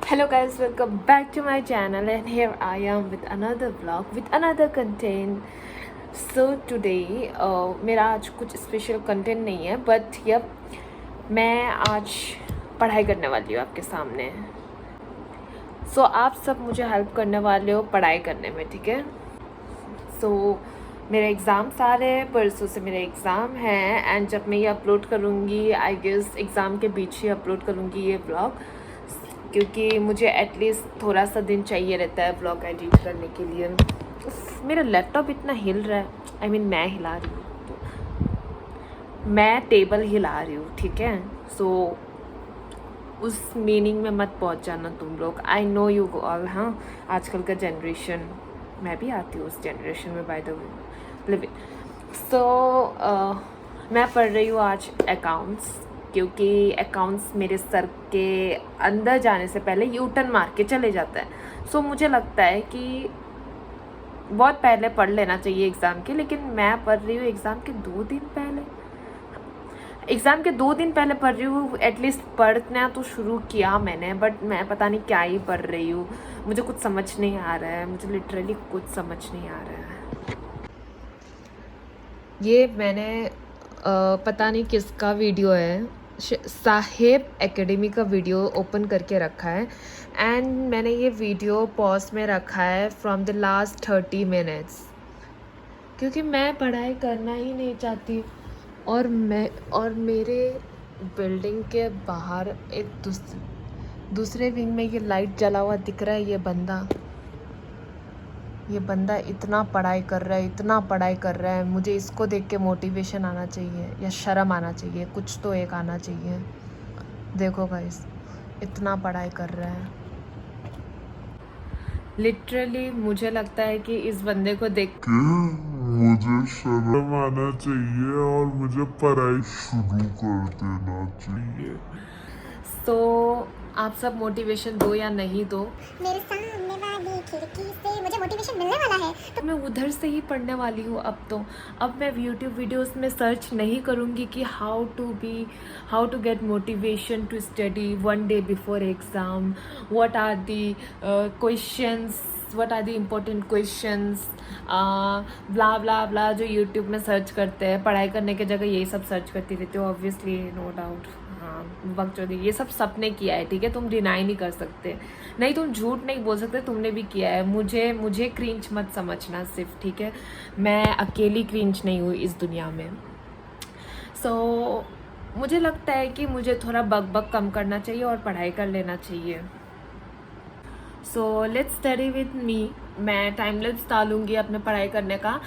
Hello guys, welcome back to my channel and here I am with another vlog with another content. So today मेरा आज कुछ special content नहीं है but yup मैं आज पढ़ाई करने वाली हूँ आपके सामने. So आप सब मुझे हेल्प करने वाले हो पढ़ाई करने में, ठीक है. So मेरे एग्ज़ाम्स आ रहे हैं, परसों से मेरे एग्ज़ाम हैं एंड जब मैं ये अपलोड करूँगी आई गेस एग्ज़ाम के बीच ही अपलोड करूँगी ये ब्लॉग, क्योंकि मुझे एटलीस्ट थोड़ा सा दिन चाहिए रहता है ब्लॉग एडिट करने के लिए. मेरा लैपटॉप इतना हिल रहा है, मैं हिला रही हूँ, मैं टेबल हिला रही हूँ, ठीक है. सो उस मीनिंग में मत पहुँच जाना तुम लोग. आई नो यू ऑल. हाँ, आजकल का जनरेशन, मैं भी आती हूँ उस जनरेशन में बाय द वे. सो मैं पढ़ रही हूँ आज अकाउंट्स, क्योंकि अकाउंट्स मेरे सर के अंदर जाने से पहले यू टर्न मार के चले जाता है. सो मुझे लगता है कि बहुत पहले पढ़ लेना चाहिए एग्ज़ाम के, लेकिन मैं पढ़ रही हूँ एग्ज़ाम के 2 दिन पहले. एग्ज़ाम के 2 दिन पहले पढ़ रही हूँ. एटलीस्ट पढ़ना तो शुरू किया मैंने, बट मैं पता नहीं क्या ही पढ़ रही हूँ. मुझे कुछ समझ नहीं आ रहा है, मुझे लिटरली कुछ समझ नहीं आ रहा है. ये मैंने पता नहीं किसका वीडियो है, साहेब एकेडमी का वीडियो ओपन करके रखा है एंड मैंने ये वीडियो पॉज में रखा है फ्रॉम द लास्ट 30 मिनट्स, क्योंकि मैं पढ़ाई करना ही नहीं चाहती. और मेरे बिल्डिंग के बाहर एक दूसरे विंग में ये लाइट जला हुआ दिख रहा है. ये बंदा इतना पढ़ाई कर रहा है, मुझे इसको देख के मोटिवेशन आना चाहिए या शर्म आना चाहिए, कुछ तो एक आना चाहिए. देखो गाइस, इतना पढ़ाई कर रहा है. लिटरली मुझे लगता है कि इस बंदे को देख के मुझे शर्म आना चाहिए और मुझे पढ़ाई शुरू कर देना चाहिए. तो आप सब मोटिवेशन दो या नहीं दो, मेरे सामने वाली खिड़की से मुझे मोटिवेशन मिलने वाला है. तो मैं उधर से ही पढ़ने वाली हूँ. अब मैं यूट्यूब वीडियोस में सर्च नहीं करूँगी कि how to get motivation to study 1 day before exam, what are the questions, what are the important questions, blah blah blah जो यूट्यूब में सर्च करते हैं. पढ़ाई करने की जगह यही सब सर्च करती रहती हो, ऑब्वियसली, नो डाउट. हाँ, वक्त चौधरी, ये सब सबने किया है, ठीक है. तुम डिनाई नहीं कर सकते, नहीं तुम झूठ नहीं बोल सकते, तुमने भी किया है. मुझे क्रिंज मत समझना सिर्फ, ठीक है. मैं अकेली क्रिंज नहीं हूँ इस दुनिया में. सो मुझे लगता है कि मुझे थोड़ा बक कम करना चाहिए और पढ़ाई कर लेना चाहिए. So let's study with me. मैं टाइम लैप्स डालूंगी अपने पढ़ाई करने का.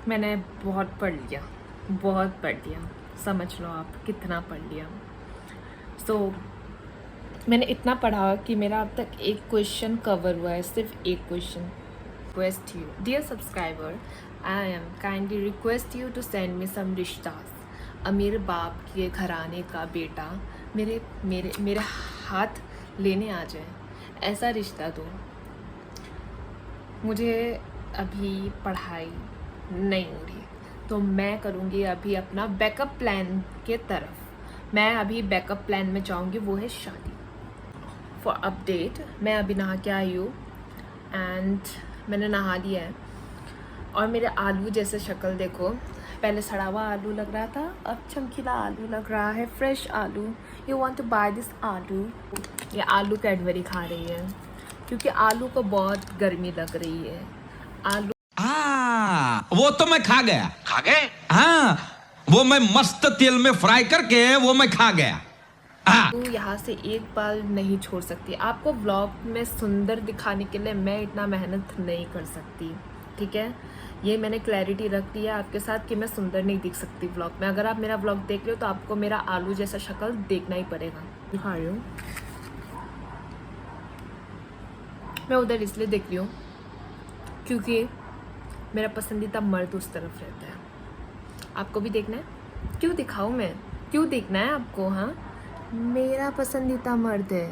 मैंने बहुत पढ़ लिया, समझ लो आप कितना पढ़ लिया. सो मैंने इतना पढ़ा कि मेरा अब तक एक क्वेश्चन कवर हुआ है, सिर्फ एक question. Request you dear subscriber, I am kindly request you to send me some rishtas. अमीर बाप के घराने का बेटा मेरे हाथ लेने आ जाए, ऐसा रिश्ता दो. मुझे अभी पढ़ाई नहीं हो रही, तो मैं करूँगी अभी अपना बैकअप प्लान के तरफ. मैं अभी बैकअप प्लान में जाऊँगी, वो है शादी. फॉर अपडेट, मैं अभी नहा के आई हूँ एंड मैंने नहा लिया है. और मेरे आलू जैसे शक्ल देखो, पहले सड़ा हुआ आलू लग रहा था, अब चमकीला आलू लग रहा है, फ्रेश आलू. You want to buy this aloo. ये आलू कैडबरी खा रही है क्योंकि आलू को बहुत गर्मी लग रही है. आलू वो तो मैं खा गए. हाँ, वो मैं मस्त तेल में फ्राई करके वो मैं खा गया. तो यहाँ से एक बाल नहीं छोड़ सकती. आपको व्लॉग में सुंदर दिखाने के लिए मैं इतना मेहनत नहीं कर सकती, ठीक है. ये मैंने क्लैरिटी रख ली है आपके साथ कि मैं सुंदर नहीं दिख सकती व्लॉग में. अगर आप मेरा व्लॉग देख रहे हो तो आपको मेरा आलू जैसा शक्ल देखना ही पड़ेगा. दिखा रही हूँ. मैं उधर इसलिए देख रही हूँ क्योंकि मेरा पसंदीदा मर्द उस तरफ रहता है। आपको भी देखना है? क्यों दिखाऊँ मैं? क्यों देखना है आपको? हाँ, मेरा पसंदीदा मर्द है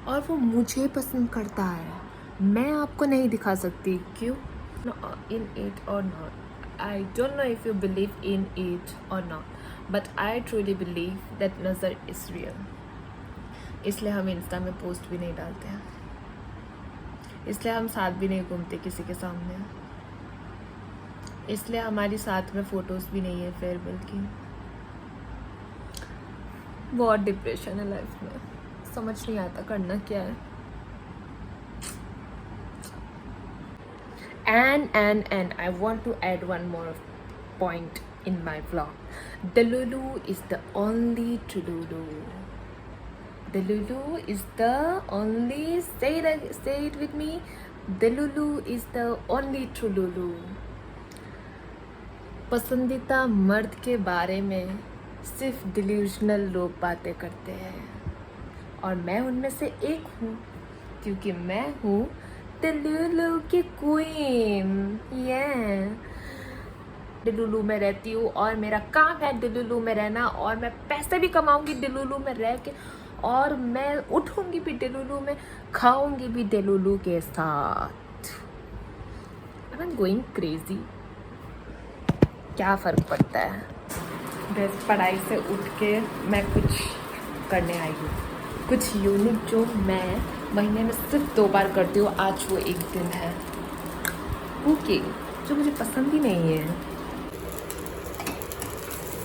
और वो मुझे पसंद करता है। मैं आपको नहीं दिखा सकती। क्यों? In it or not, I don't know if you believe in it or not, but I truly believe that nazar is real. इसलिए हम इंस्टा में पोस्ट भी नहीं डालते हैं, इसलिए हम साथ भी नहीं घूमते किसी के सामने, इसलिए हमारी साथ में फ़ोटोज़ भी नहीं है फेयरवेल की। बहुत डिप्रेशन है लाइफ में, समझ नहीं आता करना क्या है। And I want to add one more point in my vlog. Delulu is the only Trululu. Delulu is the only, say it with me. Delulu is the only Trululu. पसंदीदा मर्द के बारे में सिर्फ डिल्यूजनल लोग बातें करते हैं और मैं उनमें से एक हूँ, क्योंकि मैं हूँ डिल्लू की क्वीन। डिल्लू में रहती हूँ और मेरा काम है डिल्लू में रहना, और मैं पैसे भी कमाऊंगी डिल्लू में रह के, और मैं उठूंगी भी डिल्लू में, खाऊंगी भी डिल्लू के साथ। I am going crazy. क्या फ़र्क पड़ता है? बस पढ़ाई से उठ के मैं कुछ करने आई हूँ, कुछ यूनिक जो मैं महीने में सिर्फ 2 बार करती हूँ। आज वो एक दिन है, कुकिंग, जो मुझे पसंद ही नहीं है।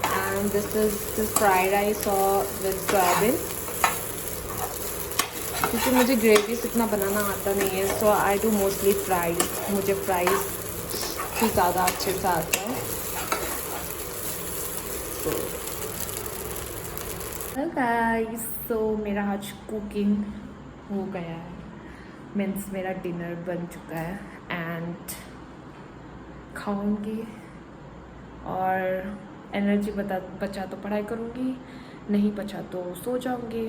And this is the fried rice और विद सोयाबीन, क्योंकि मुझे ग्रेवीज इतना बनाना आता नहीं है, सो आई डू मोस्टली फ्राइज। मुझे फ्राइज ही ज़्यादा अच्छे से आता है। हेलो गाइस, सो मेरा आज कुकिंग हो गया है, मीन्स मेरा डिनर बन चुका है एंड खाऊंगी, और एनर्जी बचा तो पढ़ाई करूंगी, नहीं बचा तो सो जाऊंगी,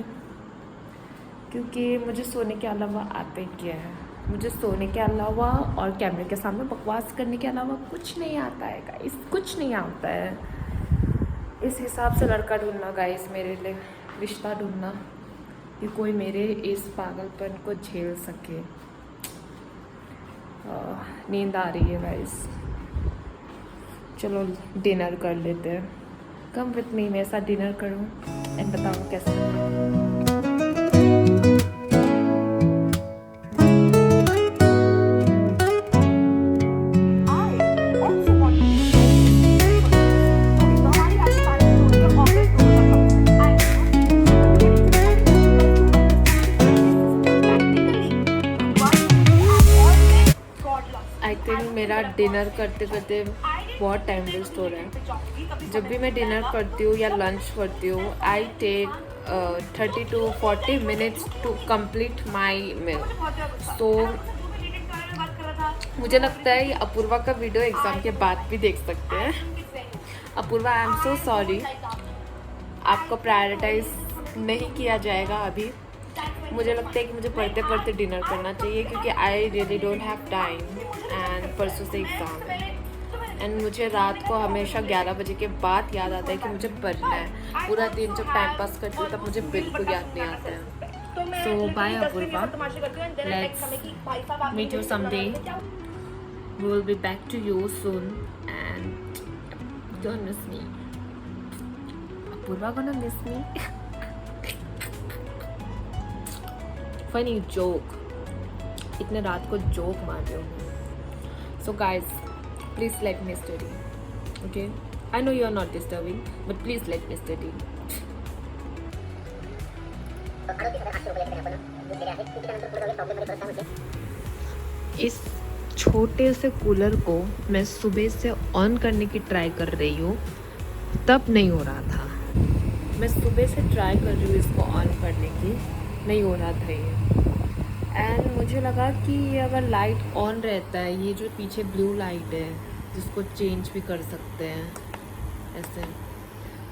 क्योंकि मुझे सोने के अलावा आता ही क्या है। मुझे सोने के अलावा और कैमरे के सामने बकवास करने के अलावा कुछ नहीं आता है गाइस, कुछ नहीं आता है। इस हिसाब से लड़का ढूंढना गाइस, मेरे लिए रिश्ता ढूंढना कि कोई मेरे इस पागलपन को झेल सके। नींद आ रही है गाइस, चलो डिनर कर लेते हैं। कम विथ मी, मेरे साथ डिनर करूँ एंड बताऊँ कैसे बना। आई थिंक मेरा डिनर करते करते बहुत टाइम वेस्ट हो रहा है। जब भी मैं डिनर करती हूँ या लंच करती हूँ, I take 30 to 40 minutes to complete my meal. So मुझे लगता है ये अपूर्वा का वीडियो एग्ज़ाम के बाद भी देख सकते हैं। Apoorva, I am so sorry, आपको प्रायोरिटाइज नहीं किया जाएगा अभी। मुझे लगता है कि मुझे पढ़ते पढ़ते डिनर करना चाहिए, क्योंकि I really don't have time and परसों से एग्ज़ाम है एंड मुझे रात को हमेशा 11 बजे के बाद याद आता है कि मुझे पढ़ना है। पूरा दिन जब टाइम पास करती हूँ तब मुझे बिल्कुल याद नहीं आता है। So bye Apoorva, let's meet you someday, we will be back to you soon and don't miss me. Apoorva gonna miss me. Funny joke, इतने रात को जोक मार रहे हो। So guys, please let me study, okay? I know you are not disturbing, but please let me study. इस छोटे से cooler को मैं सुबह से ऑन करने की ट्राई कर रही हूँ, तब नहीं हो रहा था। मैं सुबह से ट्राई कर रही हूँ इसको ऑन करने की, नहीं हो रहा था ये। एंड मुझे लगा कि अगर लाइट ऑन रहता है, ये जो पीछे ब्लू लाइट है जिसको चेंज भी कर सकते हैं ऐसे,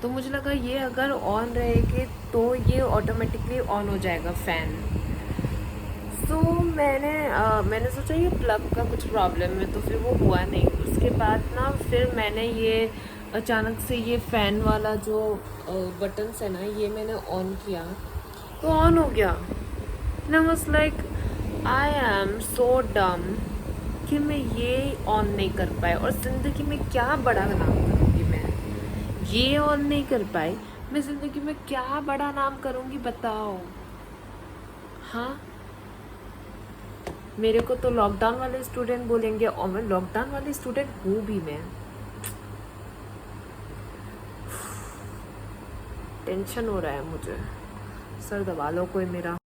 तो मुझे लगा ये अगर ऑन रहेगी तो ये ऑटोमेटिकली ऑन हो जाएगा फ़ैन। तो मैंने सोचा ये प्लग का कुछ प्रॉब्लम है, तो फिर वो हुआ नहीं। उसके बाद ना फिर मैंने ये अचानक से ये फ़ैन वाला जो बटन है ना, ये मैंने ऑन किया तो ऑन हो गया। And I was like I am सो डम कि मैं ये ऑन नहीं कर पाई। और ज़िंदगी में क्या बड़ा नाम करूँगी मैं, ये ऑन नहीं कर पाई, मैं ज़िंदगी में क्या बड़ा नाम करूँगी बताओ। हाँ, मेरे को तो लॉकडाउन वाले स्टूडेंट बोलेंगे और मैं लॉकडाउन वाली स्टूडेंट हूँ भी। मैं टेंशन हो रहा है मुझे, सर दबा लो कोई मेरा।